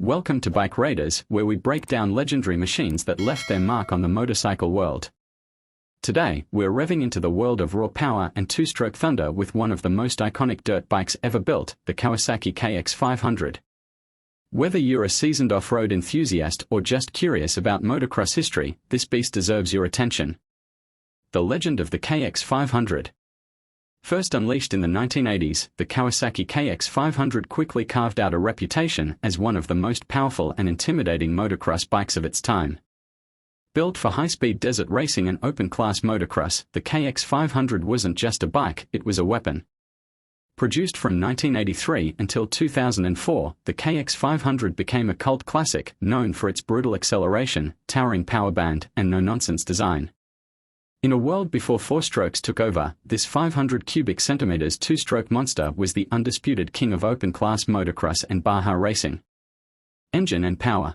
Welcome to Bike Raiders, where we break down legendary machines that left their mark on the motorcycle world. Today, we're revving into the world of raw power and two-stroke thunder with one of the most iconic dirt bikes ever built, the Kawasaki KX500. Whether you're a seasoned off-road enthusiast or just curious about motocross history, this beast deserves your attention. The legend of the KX500. First unleashed in the 1980s, the Kawasaki KX500 quickly carved out a reputation as one of the most powerful and intimidating motocross bikes of its time. Built for high-speed desert racing and open-class motocross, the KX500 wasn't just a bike, it was a weapon. Produced from 1983 until 2004, the KX500 became a cult classic, known for its brutal acceleration, towering powerband, and no-nonsense design. In a world before four-strokes took over, this 500 cubic centimeters two-stroke monster was the undisputed king of open-class motocross and Baja racing. Engine and power.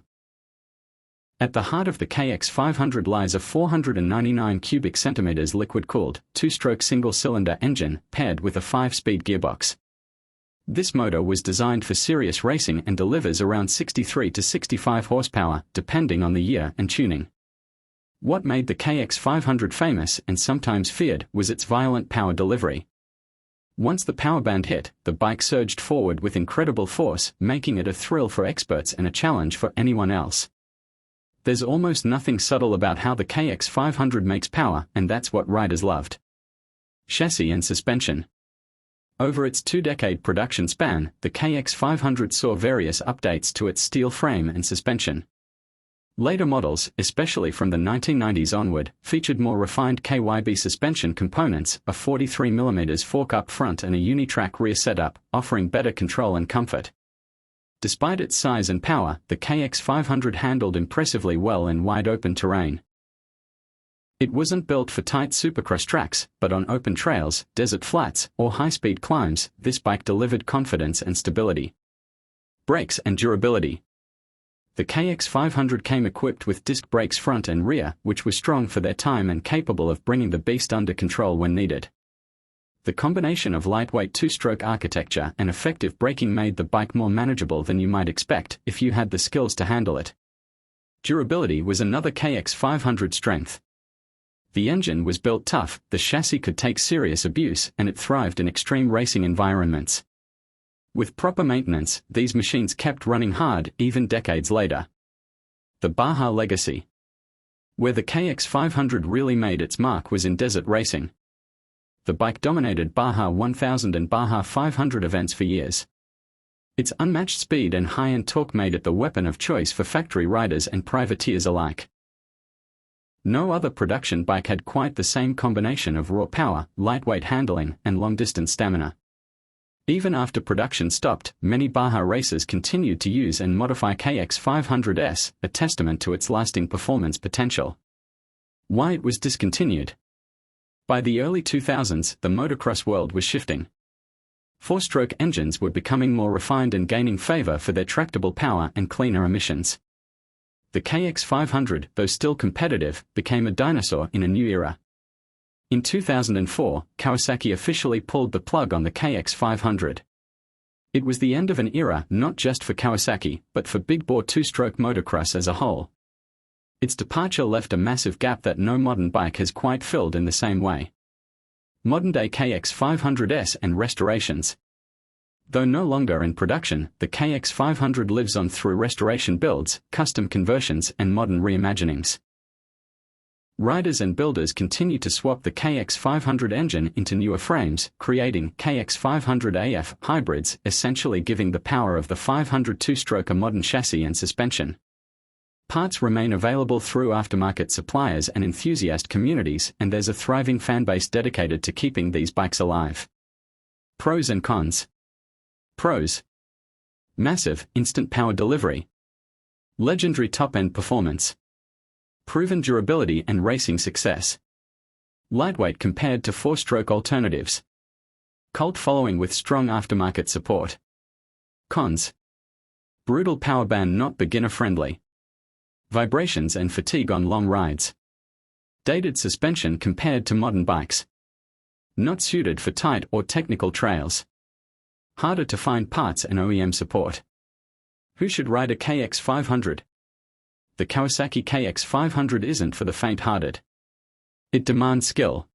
At the heart of the KX500 lies a 499 cubic centimeters liquid-cooled, two-stroke single-cylinder engine paired with a 5-speed gearbox. This motor was designed for serious racing and delivers around 63 to 65 horsepower, depending on the year and tuning. What made the KX500 famous and sometimes feared was its violent power delivery. Once the powerband hit, the bike surged forward with incredible force, making it a thrill for experts and a challenge for anyone else. There's almost nothing subtle about how the KX500 makes power, and that's what riders loved. Chassis and suspension. Over its two-decade production span, the KX500 saw various updates to its steel frame and suspension. Later models, especially from the 1990s onward, featured more refined KYB suspension components, a 43mm fork up front and a unitrack rear setup, offering better control and comfort. Despite its size and power, the KX500 handled impressively well in wide-open terrain. It wasn't built for tight supercross tracks, but on open trails, desert flats, or high-speed climbs, this bike delivered confidence and stability. Brakes and durability. The KX500 came equipped with disc brakes front and rear, which were strong for their time and capable of bringing the beast under control when needed. The combination of lightweight two-stroke architecture and effective braking made the bike more manageable than you might expect if you had the skills to handle it. Durability was another KX500 strength. The engine was built tough, the chassis could take serious abuse, and it thrived in extreme racing environments. With proper maintenance, these machines kept running hard even decades later. The Baja legacy. Where the KX500 really made its mark was in desert racing. The bike dominated Baja 1000 and Baja 500 events for years. Its unmatched speed and high-end torque made it the weapon of choice for factory riders and privateers alike. No other production bike had quite the same combination of raw power, lightweight handling, and long-distance stamina. Even after production stopped, many Baja racers continued to use and modify KX500s, a testament to its lasting performance potential. Why it was discontinued. By the early 2000s, the motocross world was shifting. Four-stroke engines were becoming more refined and gaining favor for their tractable power and cleaner emissions. The KX500, though still competitive, became a dinosaur in a new era. In 2004, Kawasaki officially pulled the plug on the KX500. It was the end of an era not just for Kawasaki, but for big-bore two-stroke motocross as a whole. Its departure left a massive gap that no modern bike has quite filled in the same way. Modern-day KX500s and restorations. Though no longer in production, the KX500 lives on through restoration builds, custom conversions, and modern reimaginings. Riders and builders continue to swap the KX500 engine into newer frames, creating KX500AF hybrids, essentially giving the power of the 500 two-stroke a modern chassis and suspension. Parts remain available through aftermarket suppliers and enthusiast communities, and there's a thriving fanbase dedicated to keeping these bikes alive. Pros and cons. Pros. Massive, instant power delivery. Legendary top-end performance. Proven durability and racing success. Lightweight compared to four-stroke alternatives. Cult following with strong aftermarket support. Cons. Brutal powerband not beginner-friendly. Vibrations and fatigue on long rides. Dated suspension compared to modern bikes. Not suited for tight or technical trails. Harder to find parts and OEM support. Who should ride a KX500? The Kawasaki KX500 isn't for the faint-hearted. It demands skill,